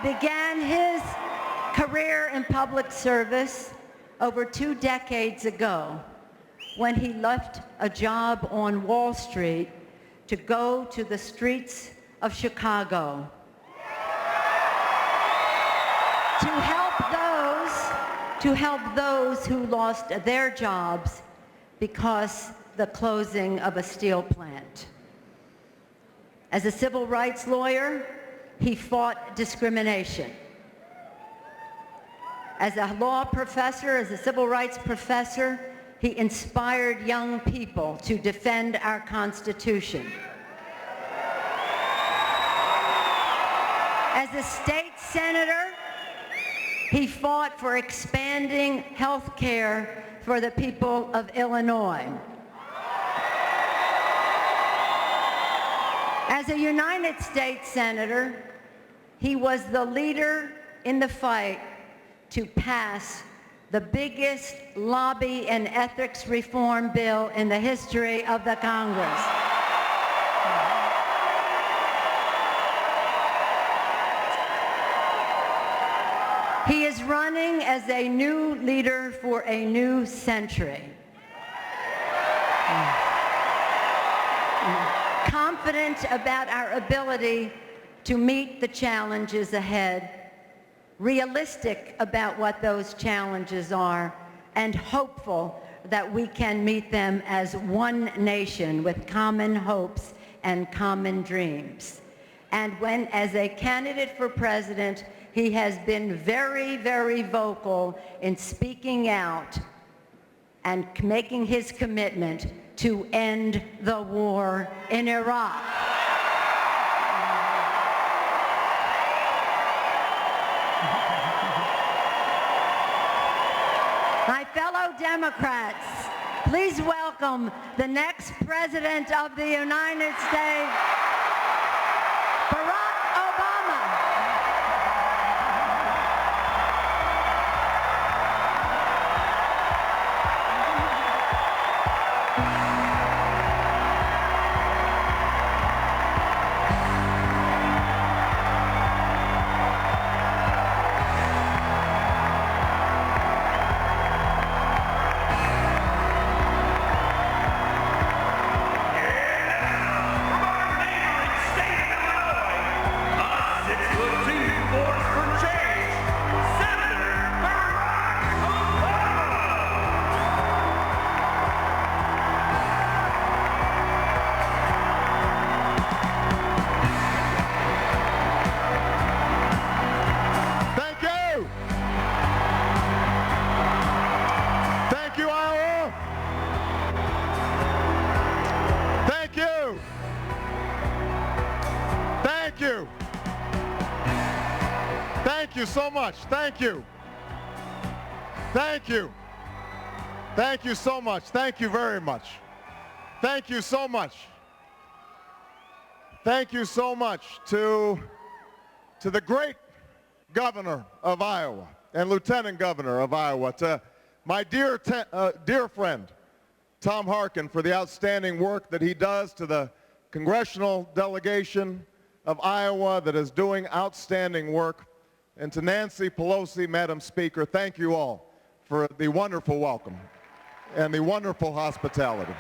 began his career in public service over 2 decades ago when he left a job on Wall Street to go to the streets of Chicago to help those who lost their jobs because the closing of a steel plant. As a civil rights lawyer, he fought discrimination. As a law professor, as a civil rights professor, he inspired young people to defend our Constitution. As a state senator, he fought for expanding health care for the people of Illinois. As a United States Senator, he was the leader in the fight to pass the biggest lobby and ethics reform bill in the history of the Congress. He is running as a new leader for a new century. Confident about our ability to meet the challenges ahead, realistic about what those challenges are, and hopeful that we can meet them as one nation with common hopes and common dreams. And when, as a candidate for president, he has been very, very vocal in speaking out and making his commitment to end the war in Iraq. My fellow Democrats, please welcome the next President of the United States, Barack Obama. Thank you so much. Thank you. Thank you. Thank you so much. Thank you very much. Thank you so much. Thank you so much to the great governor of Iowa and lieutenant governor of Iowa, to my dear friend, Tom Harkin, for the outstanding work that he does, to the congressional delegation of Iowa that is doing outstanding work, and to Nancy Pelosi, Madam Speaker, thank you all for the wonderful welcome and the wonderful hospitality.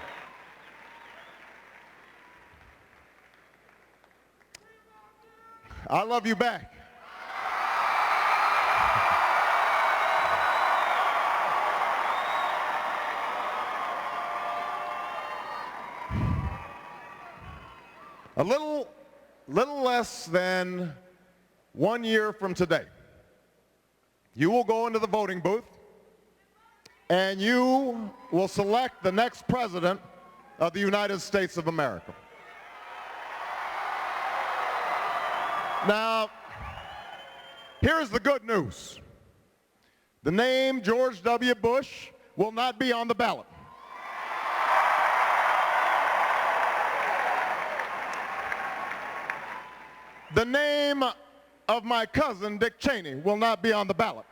I love you back. A little less than 1 year from today, you will go into the voting booth and you will select the next president of the United States of America. Now, here's the good news. The name George W. Bush will not be on the ballot. The name of my cousin, Dick Cheney, will not be on the ballot.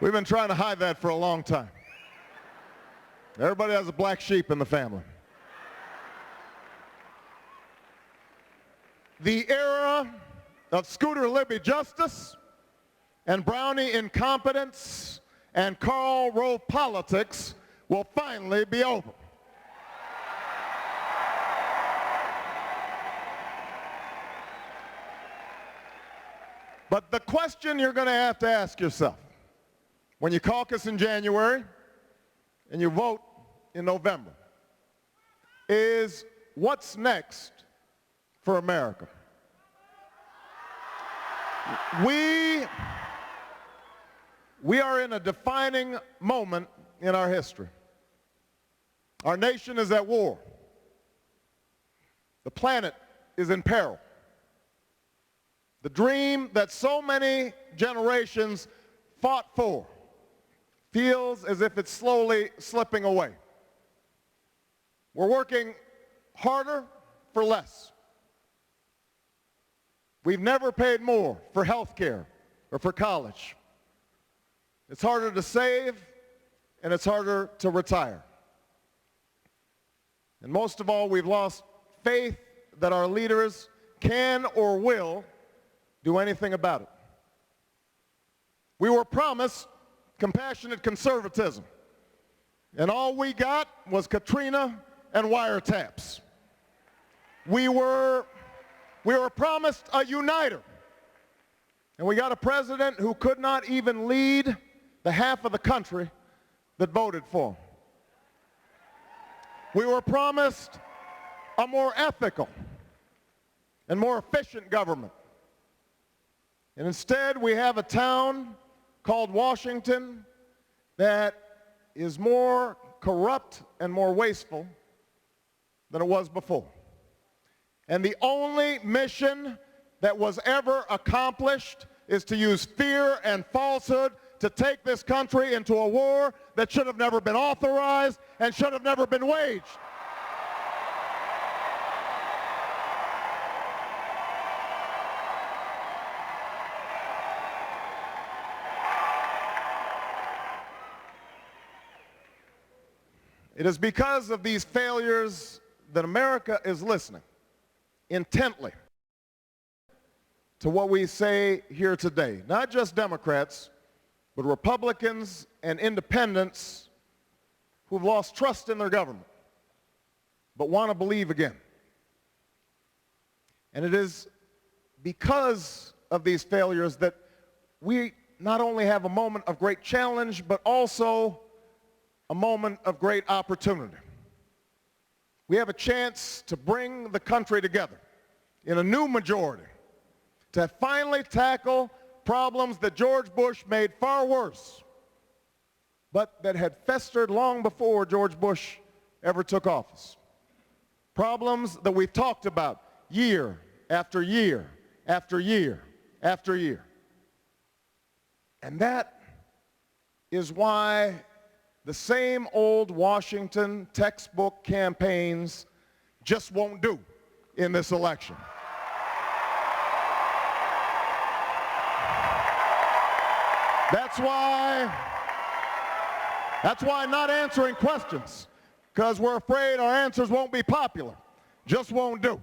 We've been trying to hide that for a long time. Everybody has a black sheep in the family. the era of Scooter Libby justice and Brownie incompetence and Karl Rove politics will finally be over. But the question you're going to have to ask yourself when you caucus in January and you vote in November is, what's next for America? We are in a defining moment in our history. Our nation is at war. The planet is in peril. The dream that so many generations fought for feels as if it's slowly slipping away. We're working harder for less. We've never paid more for health care or for college. It's harder to save, and it's harder to retire. And most of all, we've lost faith that our leaders can or will do anything about it. We were promised compassionate conservatism, and all we got was Katrina and wiretaps. We were promised a uniter, and we got a president who could not even lead the half of the country that voted for him. We were promised a more ethical and more efficient government. And instead, we have a town called Washington that is more corrupt and more wasteful than it was before. And the only mission that was ever accomplished is to use fear and falsehood to take this country into a war that should have never been authorized and should have never been waged. It is because of these failures that America is listening intently to what we say here today. Not just Democrats, but Republicans and independents who've lost trust in their government, but want to believe again. And it is because of these failures that we not only have a moment of great challenge, but also a moment of great opportunity. We have a chance to bring the country together in a new majority to finally tackle problems that George Bush made far worse, but that had festered long before George Bush ever took office. Problems that we've talked about year after year after year after year. And that is why the same old Washington textbook campaigns just won't do in this election. That's why not answering questions, because we're afraid our answers won't be popular, just won't do.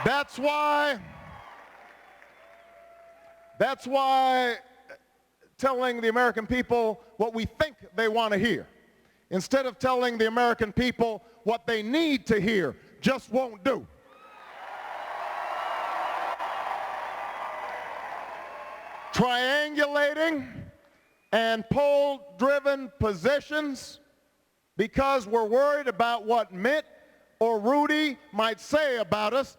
That's why telling the American people what we think they want to hear, instead of telling the American people what they need to hear, just won't do. Triangulating and poll-driven positions because we're worried about what Mitt or Rudy might say about us